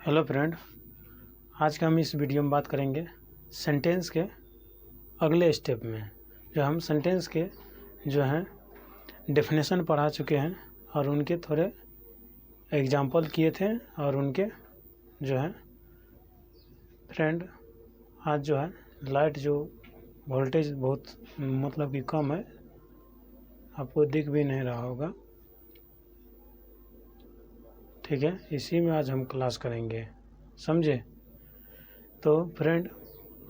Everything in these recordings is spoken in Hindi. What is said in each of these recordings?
हेलो फ्रेंड, आज का हम इस वीडियो में बात करेंगे सेंटेंस के अगले स्टेप में। जो हम सेंटेंस के जो हैं डेफिनेशन पढ़ा चुके हैं और उनके थोड़े एग्जाम्पल किए थे और उनके जो है फ्रेंड आज जो है लाइट जो वोल्टेज बहुत मतलब कि कम है, आपको दिख भी नहीं रहा होगा। ठीक है, इसी में आज हम क्लास करेंगे, समझे। तो फ्रेंड,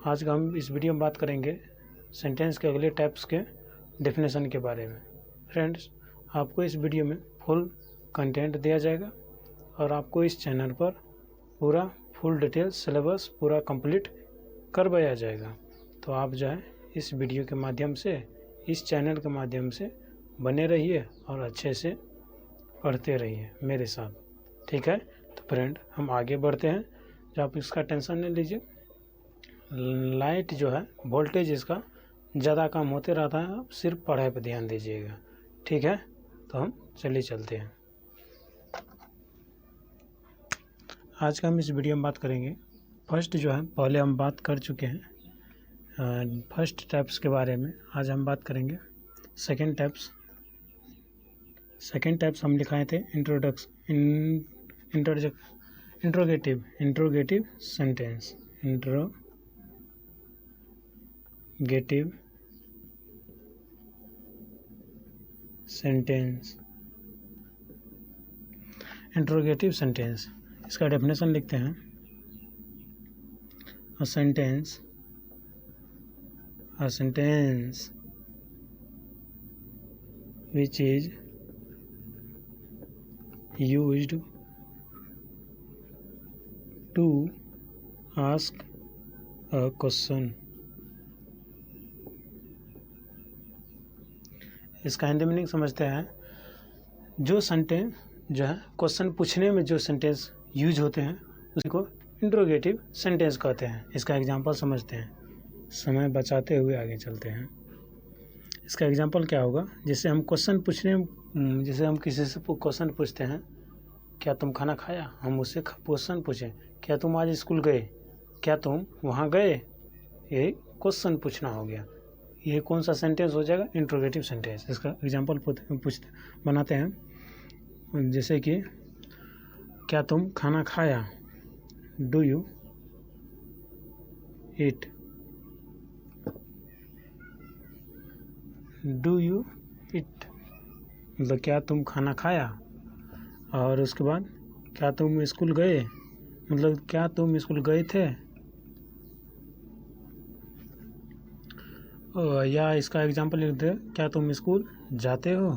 आज का हम इस वीडियो में बात करेंगे सेंटेंस के अगले टाइप्स के डेफिनेशन के बारे में। फ्रेंड्स, आपको इस वीडियो में फुल कंटेंट दिया जाएगा और आपको इस चैनल पर पूरा फुल डिटेल सिलेबस पूरा कंप्लीट करवाया जाएगा। तो आप जो है इस वीडियो के माध्यम से, इस चैनल के माध्यम से बने रहिए और अच्छे से पढ़ते रहिए मेरे साथ। ठीक है, तो फ्रेंड हम आगे बढ़ते हैं। जो आप इसका टेंशन नहीं लीजिए, लाइट जो है वोल्टेज इसका ज़्यादा कम होते रहता है, आप सिर्फ पढ़ाई पर ध्यान दीजिएगा। ठीक है, तो हम चलिए चलते हैं। आज का हम इस वीडियो में बात करेंगे फर्स्ट जो है, पहले हम बात कर चुके हैं फर्स्ट टाइप्स के बारे में। आज हम बात करेंगे सेकेंड टाइप्स। सेकेंड टाइप्स हम लिखाए थे इंट्रोगेटिव सेंटेंस। इंट्रोगेटिव सेंटेंस, इसका डेफिनेशन लिखते हैं। A sentence which is used to ask a question। इसका हिंदी मीनिंग समझते हैं। जो सेंटेंस जो है क्वेश्चन पूछने में जो सेंटेंस यूज होते हैं उसी को इंट्रोगेटिव सेंटेंस कहते हैं। इसका एग्जांपल समझते हैं, समय बचाते हुए आगे चलते हैं। इसका एग्जांपल क्या होगा? जैसे हम जैसे हम किसी से क्वेश्चन पूछते हैं, क्या तुम खाना खाया? हम उससे क्वेश्चन पूछें, क्या तुम आज स्कूल गए? क्या तुम वहाँ गए? ये क्वेश्चन पूछना हो गया। ये कौन सा सेंटेंस हो जाएगा? Interrogative sentence. इसका एग्जांपल बनाते हैं। जैसे कि क्या तुम खाना खाया? Do you eat? मतलब क्या तुम खाना खाया? और उसके बाद क्या तुम स्कूल गए? मतलब क्या तुम स्कूल गए थे? या इसका एग्जांपल लिख दे, क्या तुम स्कूल जाते हो?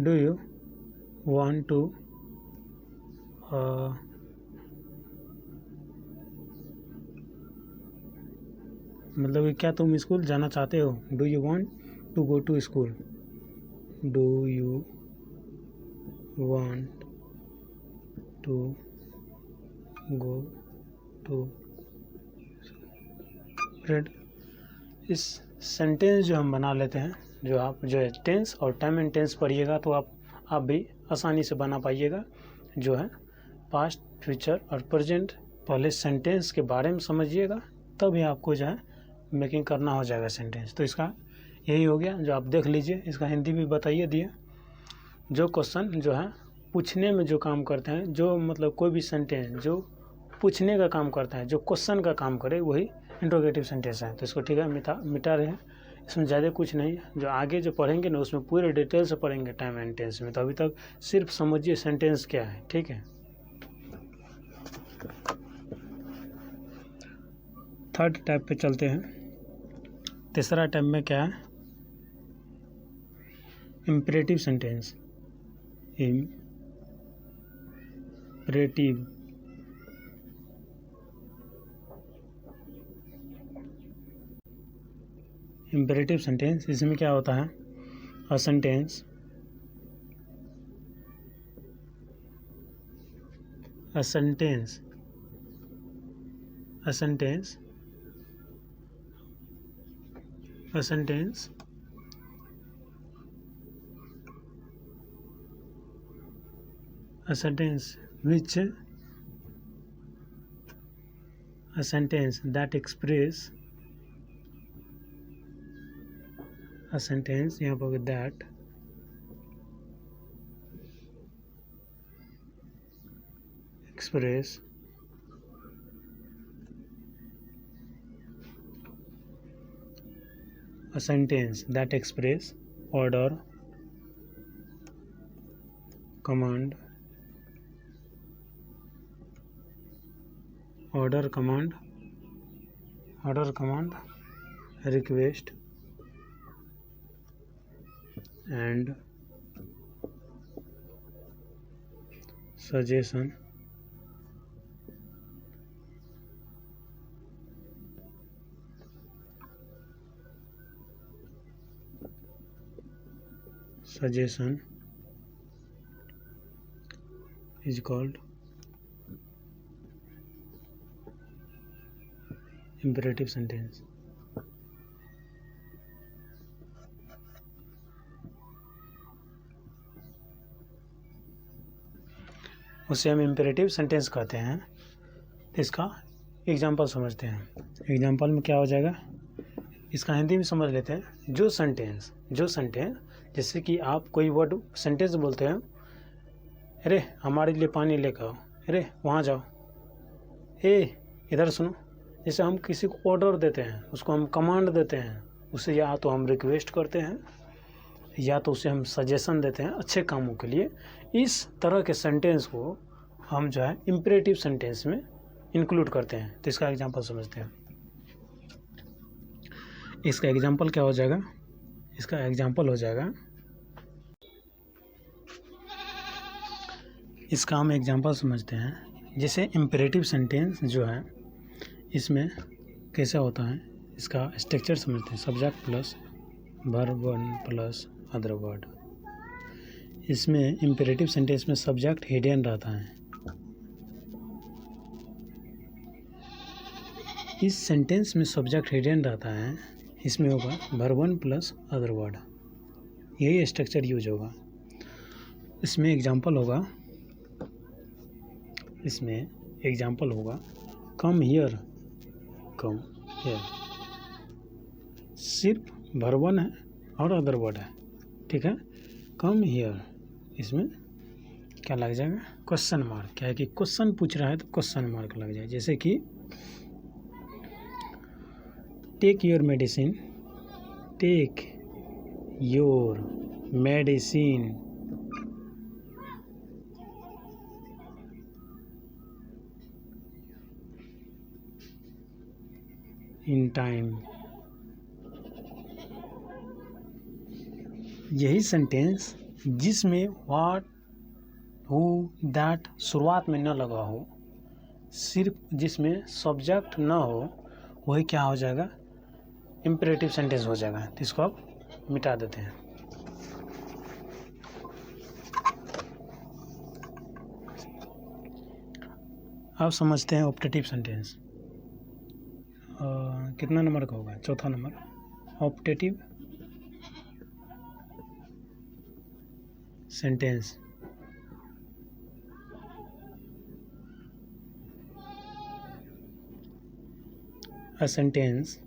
डू यू वांट टू मतलब क्या तुम स्कूल जाना चाहते हो? Do you want to go to school? Do you want to go to? Friend, इस सेंटेंस जो हम बना लेते हैं, जो आप जो है टेंस और टाइम एंड टेंस पढ़िएगा तो आप भी आसानी से बना पाइएगा। जो है पास्ट, फ्यूचर और प्रेजेंट पहले सेंटेंस के बारे में समझिएगा, तभी आपको जो है मेकिंग करना हो जाएगा सेंटेंस। तो इसका यही हो गया, जो आप देख लीजिए। इसका हिंदी भी बताइए दिए। जो क्वेश्चन जो है पूछने में जो काम करते हैं, जो मतलब कोई भी सेंटेंस जो पूछने का काम करता है, जो क्वेश्चन का काम करे, वही इंट्रोगेटिव सेंटेंस है। तो इसको ठीक है मिटा रहे हैं। इसमें ज़्यादा कुछ नहीं है। जो आगे जो पढ़ेंगे ना उसमें पूरे डिटेल से पढ़ेंगे टाइम एंड टेंस में। तो अभी तक सिर्फ समझिए सेंटेंस क्या है। ठीक है, थर्ड टाइप पे चलते हैं। तीसरा टाइप में क्या है? Imperative sentence. इम्परेटिव सेंटेंस, इसमें क्या होता है? A sentence which a sentence that express a sentence यहाँ पर that express a sentence that express order, command, request and suggestion is called imperative sentence. उसे हम इम्पेरेटिव सेंटेंस कहते हैं। इसका एग्जांपल समझते हैं। एग्जांपल में क्या हो जाएगा, इसका हिंदी में समझ लेते हैं। जो सेंटेंस जैसे कि आप कोई वर्ड सेंटेंस बोलते हैं, अरे हमारे लिए पानी लेकर आओ, अरे वहाँ जाओ, इधर सुनो। जैसे हम किसी को ऑर्डर देते हैं, उसको हम कमांड देते हैं, उसे या तो हम रिक्वेस्ट करते हैं या तो उसे हम सजेशन देते हैं अच्छे कामों के लिए। इस तरह के सेंटेंस को हम जो है इम्पेरेटिव सेंटेंस में इंक्लूड करते हैं। तो इसका एग्जांपल समझते हैं। इसका एग्जांपल क्या हो जाएगा, इसका एग्जांपल हो जाएगा, इसका हम एग्जांपल समझते हैं। जैसे इम्पेरेटिव सेंटेंस जो है इसमें कैसे होता है, इसका स्ट्रक्चर समझते हैं। Subject plus verb one plus other word. इसमें इम्पेरेटिव सेंटेंस में सब्जेक्ट हिडन रहता है। इस सेंटेंस में सब्जेक्ट हिडन रहता है, इसमें होगा verb one plus other word. यही स्ट्रक्चर यूज होगा। इसमें एग्जांपल होगा कम हियर, सिर्फ वर्ब वन है और अदर वर्ड है, ठीक है। कम हियर, इसमें क्या लग जाएगा, क्वेश्चन मार्क। क्या है कि क्वेश्चन पूछ रहा है तो क्वेश्चन मार्क लग जाए। जैसे कि take your medicine, in time. यही सेंटेंस जिसमें व्हाट, हु, दैट शुरुआत में न लगा हो, सिर्फ जिसमें सब्जेक्ट न हो, वही क्या हो जाएगा, इम्पेरेटिव सेंटेंस हो जाएगा। तो इसको अब मिटा देते हैं। अब समझते हैं ऑप्टेटिव सेंटेंस। कितना नंबर का होगा, चौथा number. Optative sentence a sentence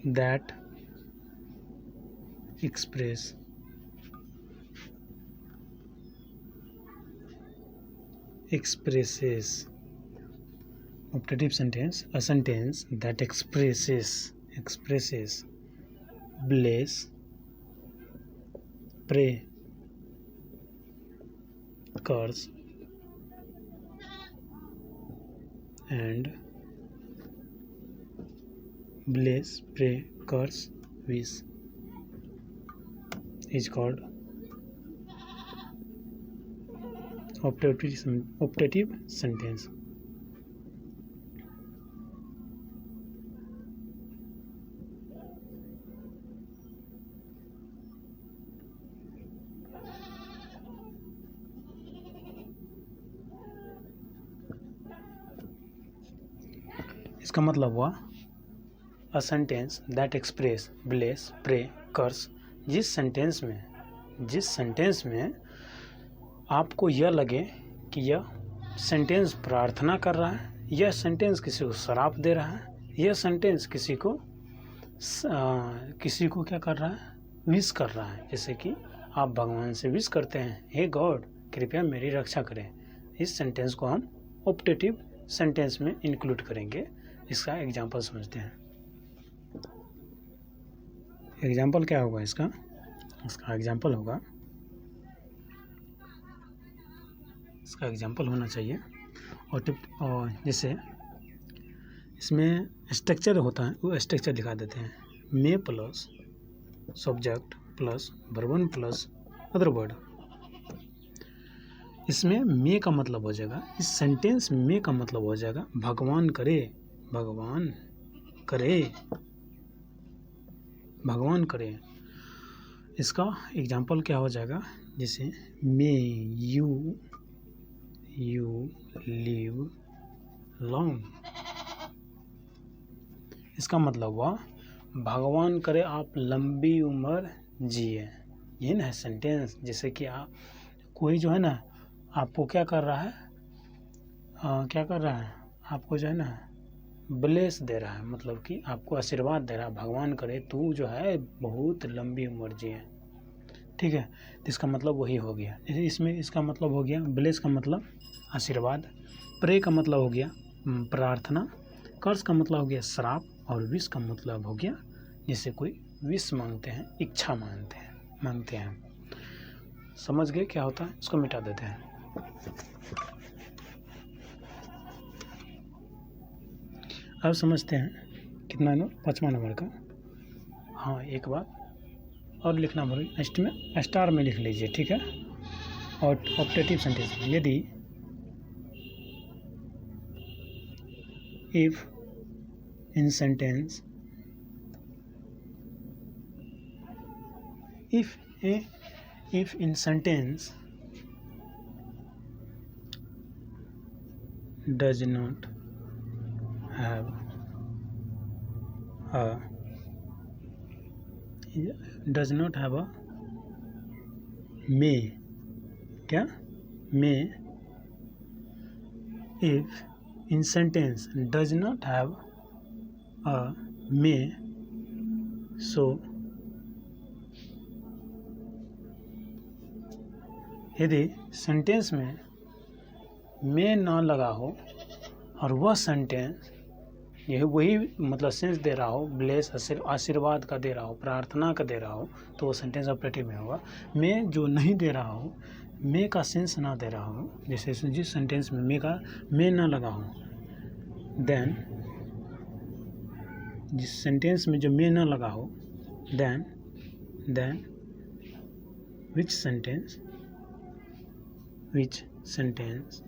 that expresses optative sentence, a sentence that expresses bless, pray, curse and bless, pray, curse, wish is called optative sentence. इसका मतलब हुआ a sentence that express bless, pray, curse. जिस सेंटेंस में आपको यह लगे कि यह सेंटेंस प्रार्थना कर रहा है, यह सेंटेंस किसी को श्राप दे रहा है, यह सेंटेंस किसी को क्या कर रहा है, विश कर रहा है। जैसे कि आप भगवान से विश करते हैं, हे गॉड कृपया मेरी रक्षा करें। इस सेंटेंस को हम ऑप्टेटिव सेंटेंस में इंक्लूड करेंगे। इसका एग्जाम्पल समझते हैं। एग्जाम्पल क्या होगा इसका एग्जाम्पल होगा, इसका एग्जाम्पल होना चाहिए। और जैसे इसमें स्ट्रक्चर होता है, वो स्ट्रक्चर दिखा देते हैं। May plus subject plus verb one plus other word. इसमें मे का मतलब हो जाएगा, इस सेंटेंस में का मतलब हो जाएगा भगवान करे, भगवान करे, भगवान करे। इसका एग्जाम्पल क्या हो जाएगा, जैसे मे यू लिव लॉन्ग। इसका मतलब हुआ भगवान करे आप लंबी उम्र जिए। ये ना है सेंटेंस। जैसे कि आप कोई जो है ना आपको क्या कर रहा है, आपको जो है ना ब्लेस दे रहा है, मतलब कि आपको आशीर्वाद दे रहा है, भगवान करे तू जो है बहुत लंबी उम्र जिए। ठीक है, तो इसका मतलब वही हो गया। जैसे इसमें इसका मतलब हो गया ब्लेस का मतलब आशीर्वाद, प्रे का मतलब हो गया प्रार्थना, कर्ज का मतलब हो गया श्राप, और विश का मतलब हो गया जैसे कोई विश मांगते हैं, इच्छा मांगते हैं। समझ गए क्या होता है? इसको मिटा देते हैं। अब समझते हैं कितना नंबर, 5वां नंबर का। हाँ, एक बात और लिखना भूल, नेक्स्ट में स्टार में लिख लीजिए, ठीक है। और ऑप्टेटिव सेंटेंस में यदि if in sentence if in sentence does not have a may, क्या may, if in sentence does not have a may, so यदि सेंटेंस में में ना लगा हो और वह सेंटेंस यह वही मतलब सेंस दे रहा हो, ब्लेस आशीर्वाद का दे रहा हो, प्रार्थना का दे रहा हो, तो वो सेंटेंस ऑपरेटिव में होगा। में जो नहीं दे रहा हो, में का सेंस ना दे रहा हो, जैसे जिस सेंटेंस में में ना लगा हो, देन जिस सेंटेंस में जो में ना लगा हो, then which sentence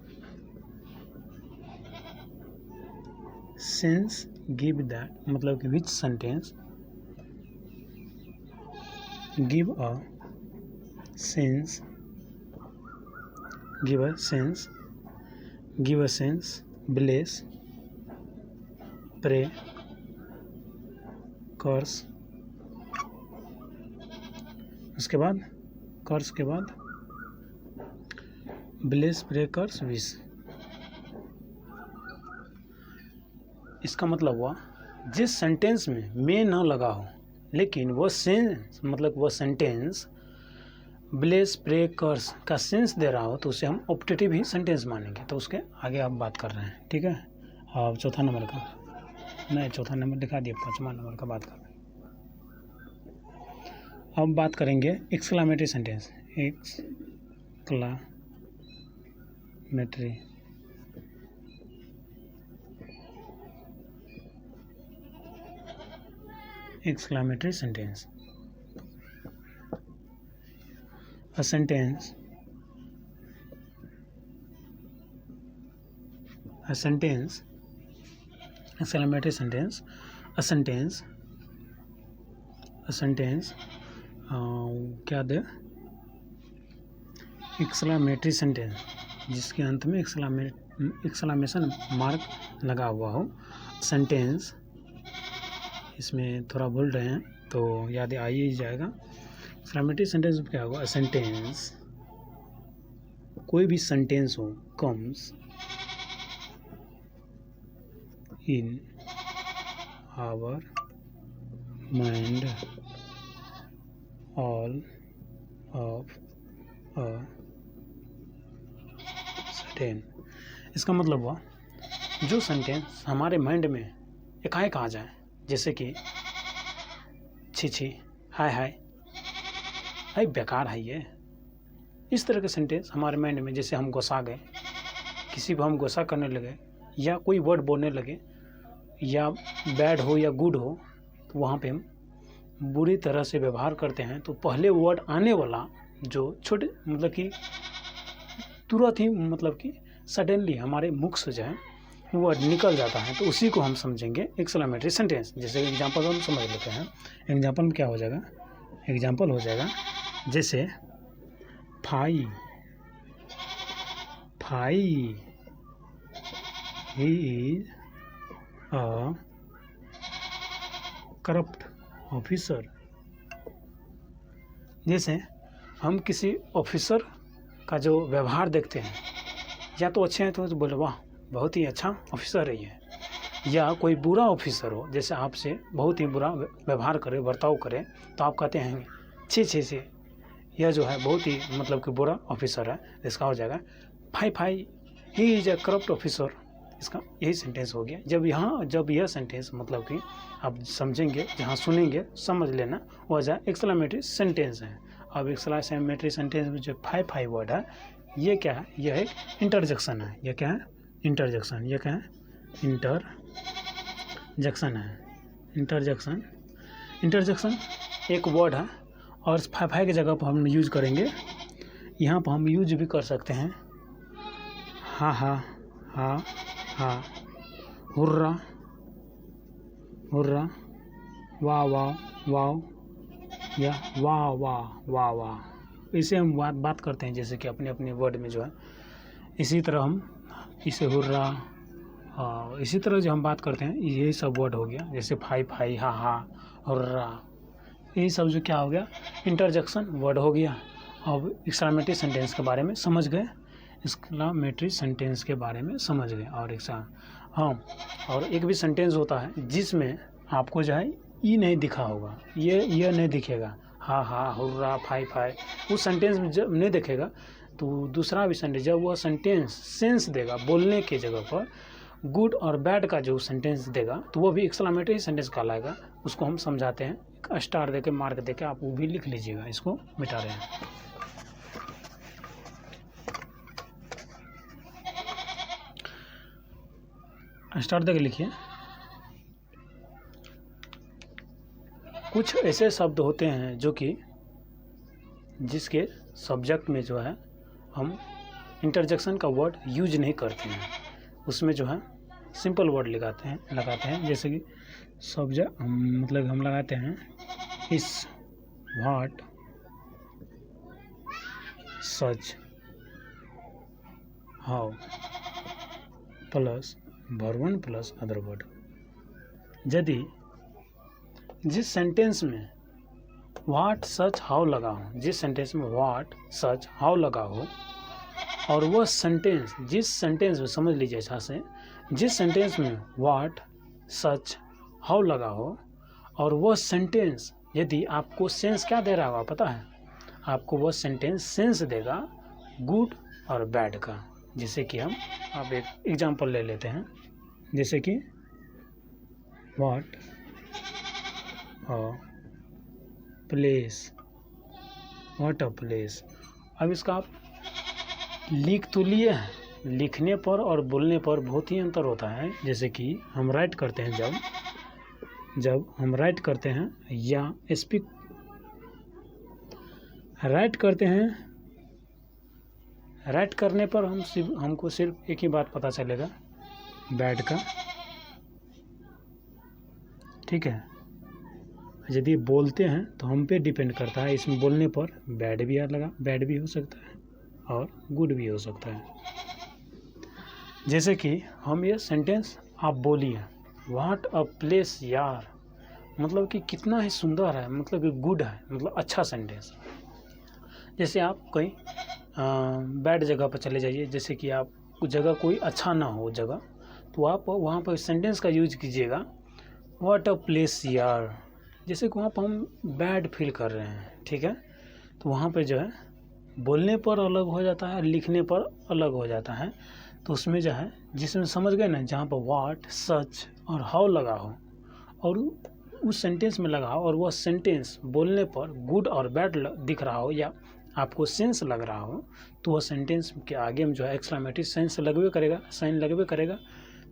sense give that, मतलब कि which sentence give a sense bless, pray, curse, उसके बाद कर्स के बाद ब्लेस, प्रे, कर्स, विश। इसका मतलब हुआ जिस सेंटेंस में ना लगा हो, लेकिन वो सेंस मतलब वो सेंटेंस ब्लेस, प्रे, कर्स का सेंस दे रहा हो, तो उसे हम ऑप्टेटिव ही सेंटेंस मानेंगे। तो उसके आगे आप बात कर रहे हैं, ठीक है। अब चौथा नंबर का, नहीं चौथा नंबर दिखा दिया, 5वां नंबर का बात कर रहे हैं। अब बात करेंगे exclamatory sentence. Exclamatory sentence. A sentence exclamatory sentence, a sentence क्या दे, एक्सक्लामेटरी सेंटेंस जिसके अंत में एक्सक्लामेशन मार्क लगा हुआ हो। सेंटेंस इसमें थोड़ा भूल रहे हैं तो याद आ ही जाएगा। एक्सक्लामेटरी सेंटेंस क्या होगा, सेंटेंस कोई भी सेंटेंस हो, comes in our mind all of a certain. इसका मतलब हुआ जो सेंटेंस हमारे माइंड में एकाएक आ जाए, जैसे कि छी छी, हाय हाय, अरे बेकार है ये, इस तरह के सेंटेंस हमारे माइंड में, जैसे हम गुस्सा गए, किसी को हम गुस्सा करने लगे या कोई वर्ड बोलने लगे, या बैड हो या गुड हो, तो वहाँ पे हम बुरी तरह से व्यवहार करते हैं, तो पहले वर्ड आने वाला जो छोटे मतलब कि तुरंत ही मतलब कि सडनली हमारे मुख से जो है वर्ड निकल जाता है, तो उसी को हम समझेंगे एक्सक्लेमेटरी सेंटेंस। जैसे एग्जांपल हम समझ लेते हैं। एग्जांपल में क्या हो जाएगा, एग्जांपल हो जाएगा जैसे fie fie he is a corrupt officer. जैसे हम किसी ऑफिसर का जो व्यवहार देखते हैं, या तो अच्छे हैं तो बोले वाह बहुत ही अच्छा ऑफिसर है ये, या कोई बुरा ऑफिसर हो, जैसे आपसे बहुत ही बुरा व्यवहार करे, बर्ताव करे, तो आप कहते हैं छी छी छी, यह जो है बहुत ही मतलब कि बुरा ऑफिसर है। इसका हो जाएगा fie fie he is a corrupt officer. इसका यही सेंटेंस हो गया। जब यह सेंटेंस मतलब कि आप समझेंगे, जहाँ सुनेंगे समझ लेना, वह जाए एक्सक्लेमेटरी सेंटेंस है। अब एक्सक्लेमेटरी सेंटेंस में जो फाई फाई वर्ड है, ये क्या है, यह एक इंटरजेक्शन है। यह क्या है, इंटरजेक्शन। यह क्या है, इंटरजेक्शन है। इंटरजेक्शन एक वर्ड है, और फाई फाई की जगह पर हम यूज करेंगे, यहाँ पर हम यूज भी कर सकते हैं हा हा हा हा, हुर्रा हुर्रा, वाह वाह वाह, या वाह वाह वाह वाह। इसे हम बात करते हैं, जैसे कि अपने अपने वर्ड में जो है, इसी तरह हम इसे हुर्रा, इसी तरह जो हम बात करते हैं, यही सब वर्ड हो गया। जैसे फाई फाई, हा हा, हुर्रा, यही सब जो क्या हो गया, इंटरजेक्शन वर्ड हो गया। अब एक्सक्लेमेटरी सेंटेंस के बारे में समझ गए, एक्सक्लेमेटरी सेंटेंस के बारे में समझ गए। और और एक भी सेंटेंस होता है जिसमें आपको जो है ई नहीं दिखा होगा, ये नहीं दिखेगा, हा हा, हुर्रा, फाई फाई, उस सेंटेंस में जब नहीं दिखेगा, तो दूसरा भी सेंटेंस, जब वह सेंटेंस सेंस देगा, बोलने की जगह पर गुड और बैड का जो सेंटेंस देगा, तो वो भी एक्सक्लेमेटरी सेंटेंस कहलाएगा। उसको हम समझाते हैं, स्टार देके, मार्क देके, आप वो भी लिख लीजिएगा। इसको मिटा रहे हैं। स्टार देके लिखिए। कुछ ऐसे शब्द होते हैं जो कि जिसके सब्जेक्ट में जो है हम इंटरजेक्शन का वर्ड यूज नहीं करते हैं, उसमें जो है सिंपल वर्ड लगाते हैं। जैसे कि सब्जेक्ट मतलब हम लगाते हैं इस, what, such, how plus verb 1 plus other word. यदि जिस सेंटेंस में व्हाट सच हाउ लगा हो, जिस सेंटेंस में व्हाट सच हाउ लगा हो, और वह सेंटेंस, जिस सेंटेंस में समझ लीजिए अच्छा से, जिस सेंटेंस में व्हाट सच हाउ लगा हो, और वह सेंटेंस यदि आपको सेंस क्या दे रहा होगा पता है, आपको वह सेंटेंस सेंस देगा गुड और बैड का। जैसे कि हम अब एक एग्जांपल ले लेते हैं, जैसे कि what a place, what a place. अब इसका आप लिख तो लिए हैं, लिखने पर और बोलने पर बहुत ही अंतर होता है। जैसे कि हम राइट करते हैं, जब हम राइट करते हैं या स्पीक राइट करते हैं, राइट करने पर हमको सिर्फ एक ही बात पता चलेगा, बैड का, ठीक है। यदि बोलते हैं तो हम पे डिपेंड करता है, इसमें बोलने पर बैड भी लगा, बैड भी हो सकता है और गुड भी हो सकता है। जैसे कि हम ये सेंटेंस आप बोलिए, व्हाट अ प्लेस यार, मतलब कि कितना ही सुंदर है, मतलब कि गुड है, मतलब अच्छा सेंटेंस। जैसे आप कहीं बैड जगह पर चले जाइए, जैसे कि आप जगह कोई अच्छा ना हो जगह, तो आप वहाँ पर सेंटेंस का यूज कीजिएगा, व्हाट अ प्लेस यार। जैसे कि वहाँ पर हम बैड फील कर रहे हैं, ठीक है, तो वहाँ पे जो है बोलने पर अलग हो जाता है, लिखने पर अलग हो जाता है। तो उसमें जो है जिसमें समझ गए ना, जहाँ पर व्हाट, सच और हाउ लगा हो और उस सेंटेंस में लगा हो और वह सेंटेंस बोलने पर गुड और बैड दिख रहा हो या आपको सेंस लग रहा हो, तो वह सेंटेंस के आगे में जो है एक्सक्लेमेटरी सेंस लगवे करेगा, साइन लगवे करेगा,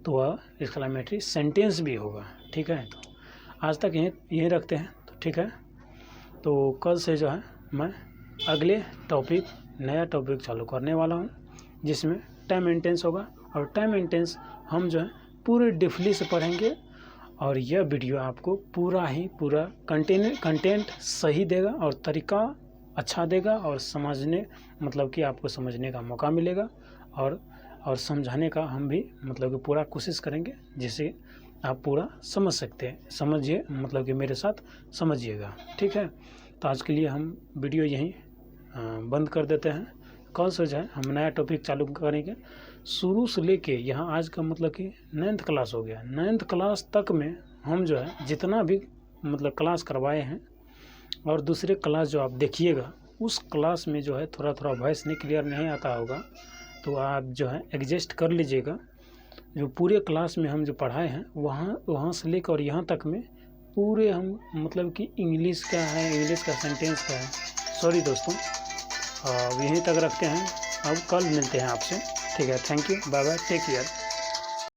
तो वह एक्सक्लेमेटरी सेंटेंस भी होगा। ठीक है, तो आज तक यहीं रखते हैं, तो ठीक है। तो कल से जो है मैं अगले टॉपिक, नया टॉपिक चालू करने वाला हूँ, जिसमें टाइम मेंटेनेंस होगा। और टाइम मेंटेनेंस हम जो है पूरे डीपली से पढ़ेंगे, और यह वीडियो आपको पूरा कंटेंट सही देगा और तरीका अच्छा देगा, और समझने मतलब कि आपको समझने का मौका मिलेगा, और समझाने का हम भी मतलब कि पूरा कोशिश करेंगे, जिसे आप पूरा समझ सकते हैं, समझिए, मतलब कि मेरे साथ समझिएगा। ठीक है, तो आज के लिए हम वीडियो यहीं बंद कर देते हैं। कल से जो है हम नया टॉपिक चालू करेंगे, शुरू से लेके यहाँ आज का मतलब कि 9th क्लास हो गया, 9th क्लास तक में हम जो है जितना भी मतलब क्लास करवाए हैं, और दूसरे क्लास जो आप देखिएगा उस क्लास में जो है थोड़ा वॉइस नहीं क्लियर नहीं आता होगा, तो आप जो है एडजस्ट कर लीजिएगा। जो पूरे क्लास में हम जो पढ़ाए हैं वहाँ से लेकर और यहाँ तक में पूरे हम मतलब कि इंग्लिश का है, इंग्लिश का सेंटेंस का है। सॉरी दोस्तों, यहीं तक रखते हैं, अब कल मिलते हैं आपसे। ठीक है, thank you, bye bye, take care.